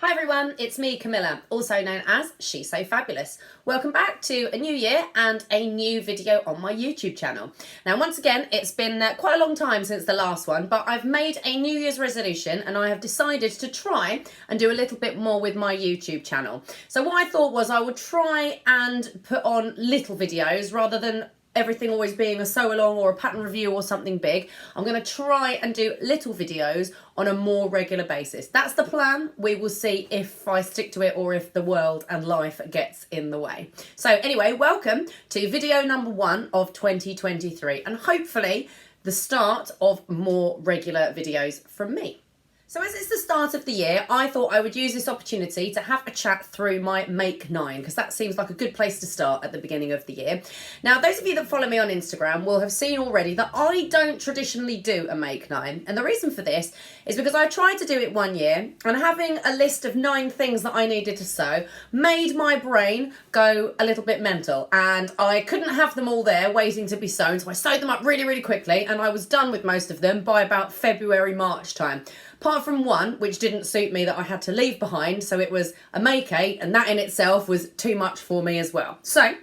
Hi everyone, it's me Camilla, also known as She's So Fabulous. Welcome back to a new year and a new video on my YouTube channel. Now once again, it's been quite a long time since the last one, but I've made a New Year's resolution and I have decided to try and do a little bit more with my YouTube channel. So what I thought was I would try and put on little videos rather than everything always being a sew along or a pattern review or something big. I'm going to try and do little videos on a more regular basis. That's the plan. We will see if I stick to it or if the world and life gets in the way. So anyway, welcome to video number 1 of 2023 and hopefully the start of more regular videos from me. So as it's the start of the year, I thought I would use this opportunity to have a chat through my Make 9, because that seems like a good place to start at the beginning of the year. Now, those of you that follow me on Instagram will have seen already that I don't traditionally do a Make 9. And the reason for this is because I tried to do it one year, and having a list of 9 things that I needed to sew made my brain go a little bit mental. And I couldn't have them all there waiting to be sewn, so I sewed them up really, really quickly, and I was done with most of them by about February, March time. Apart from one, which didn't suit me, that I had to leave behind, so it was a Make 8, and that in itself was too much for me as well. So,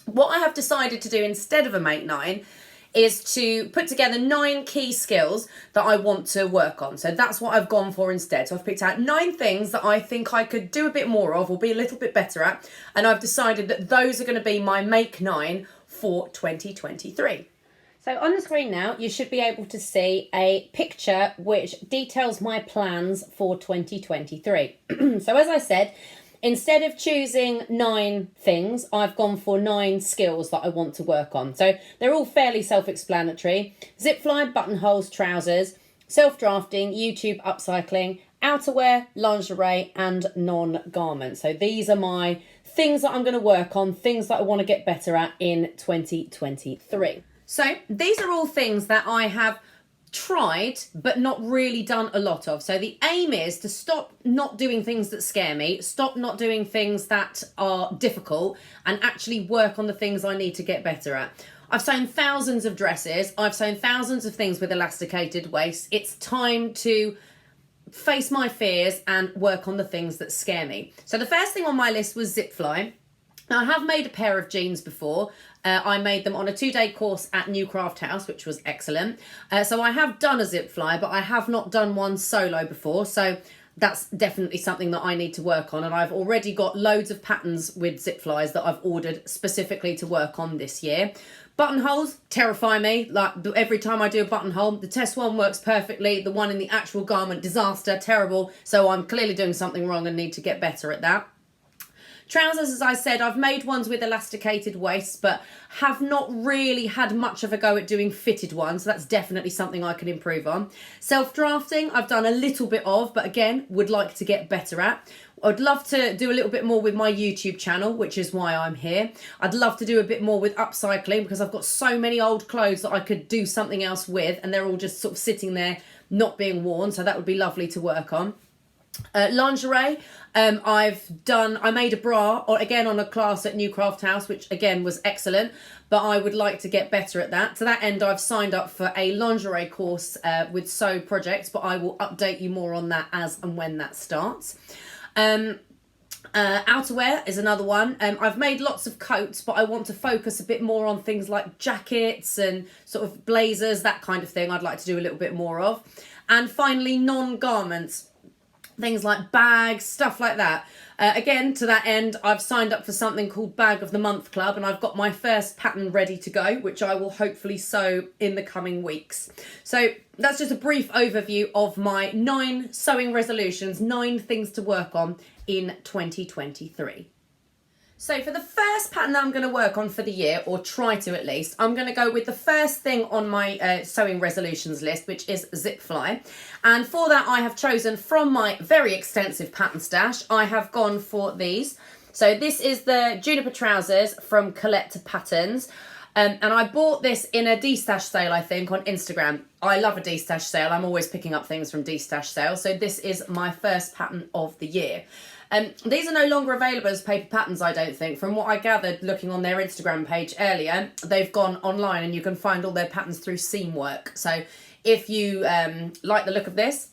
what I have decided to do instead of a Make 9 is to put together 9 key skills that I want to work on. So that's what I've gone for instead. So I've picked out 9 things that I think I could do a bit more of or be a little bit better at, and I've decided that those are going to be my Make 9 for 2023. So on the screen now, you should be able to see a picture which details my plans for 2023. So as I said, instead of choosing 9 things, I've gone for 9 skills that I want to work on. So they're all fairly self-explanatory. Zip fly, buttonholes, trousers, self-drafting, YouTube upcycling, outerwear, lingerie, and non-garment. So these are my things that I'm going to work on, things that I want to get better at in 2023. So these are all things that I have tried but not really done a lot of. So the aim is to stop not doing things that scare me, stop not doing things that are difficult, and actually work on the things I need to get better at. I've sewn thousands of dresses, I've sewn thousands of things with elasticated waists. It's time to face my fears and work on the things that scare me. So the first thing on my list was zip fly. Now, I have made a pair of jeans before. I made them on a 2-day course at New Craft House, which was excellent. So I have done a zip fly, but I have not done one solo before. So that's definitely something that I need to work on. And I've already got loads of patterns with zip flies that I've ordered specifically to work on this year. Buttonholes terrify me. Like every time I do a buttonhole, the test one works perfectly. The one in the actual garment, disaster, terrible. So I'm clearly doing something wrong and need to get better at that. Trousers, as I said, I've made ones with elasticated waists, but have not really had much of a go at doing fitted ones. So that's definitely something I can improve on. Self-drafting, I've done a little bit of, but again, would like to get better at. I'd love to do a little bit more with my YouTube channel, which is why I'm here. I'd love to do a bit more with upcycling because I've got so many old clothes that I could do something else with, and they're all just sort of sitting there not being worn. So that would be lovely to work on. Lingerie, I made a bra again on a class at New Craft House, which again was excellent, but I would like to get better at that. To that end, I've signed up for a lingerie course with Sew Projects, but I will update you more on that as and when that starts. Outerwear is another one. I've made lots of coats, but I want to focus a bit more on things like jackets and sort of blazers, that kind of thing I'd like to do a little bit more of. And finally, non-garments. Things like bags, stuff like that. Again, to that end, I've signed up for something called Bag of the Month Club, and I've got my first pattern ready to go, which I will hopefully sew in the coming weeks. So that's just a brief overview of my 9 sewing resolutions, 9 things to work on in 2023. So for the first pattern that I'm going to work on for the year, or try to at least, I'm going to go with the first thing on my sewing resolutions list, which is zip fly. And for that, I have chosen from my very extensive pattern stash, I have gone for these. So this is the Juniper trousers from Collector Patterns. And I bought this in a D-Stash sale, I think, on Instagram. I love a D-Stash sale. I'm always picking up things from D-Stash sales. So this is my first pattern of the year. These are no longer available as paper patterns, I don't think. From what I gathered looking on their Instagram page earlier, they've gone online and you can find all their patterns through Seamwork. So if you like the look of this,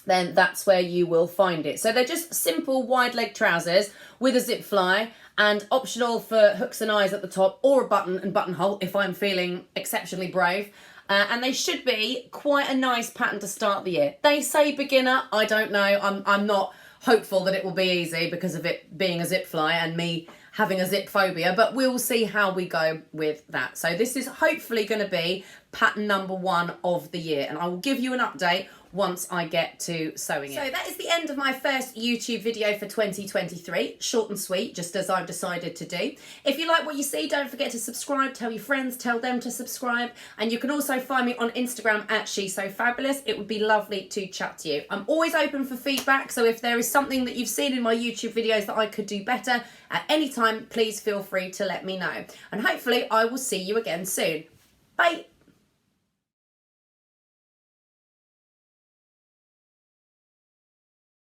then that's where you will find it. So they're just simple wide leg trousers with a zip fly, and optional for hooks and eyes at the top, or a button and buttonhole if I'm feeling exceptionally brave. And they should be quite a nice pattern to start the year. They say beginner, I don't know. I'm not hopeful that it will be easy because of it being a zip fly and me having a zip phobia, but we'll see how we go with that. So this is hopefully going to be pattern number 1 of the year, and I will give you an update once I get to sewing it. So that is the end of my first YouTube video for 2023. Short and sweet, just as I've decided to do. If you like what you see, don't forget to subscribe, tell your friends, tell them to subscribe. And you can also find me on Instagram at She's So Fabulous. It would be lovely to chat to you. I'm always open for feedback, so if there is something that you've seen in my YouTube videos that I could do better at any time, please feel free to let me know. And hopefully I will see you again soon. Bye.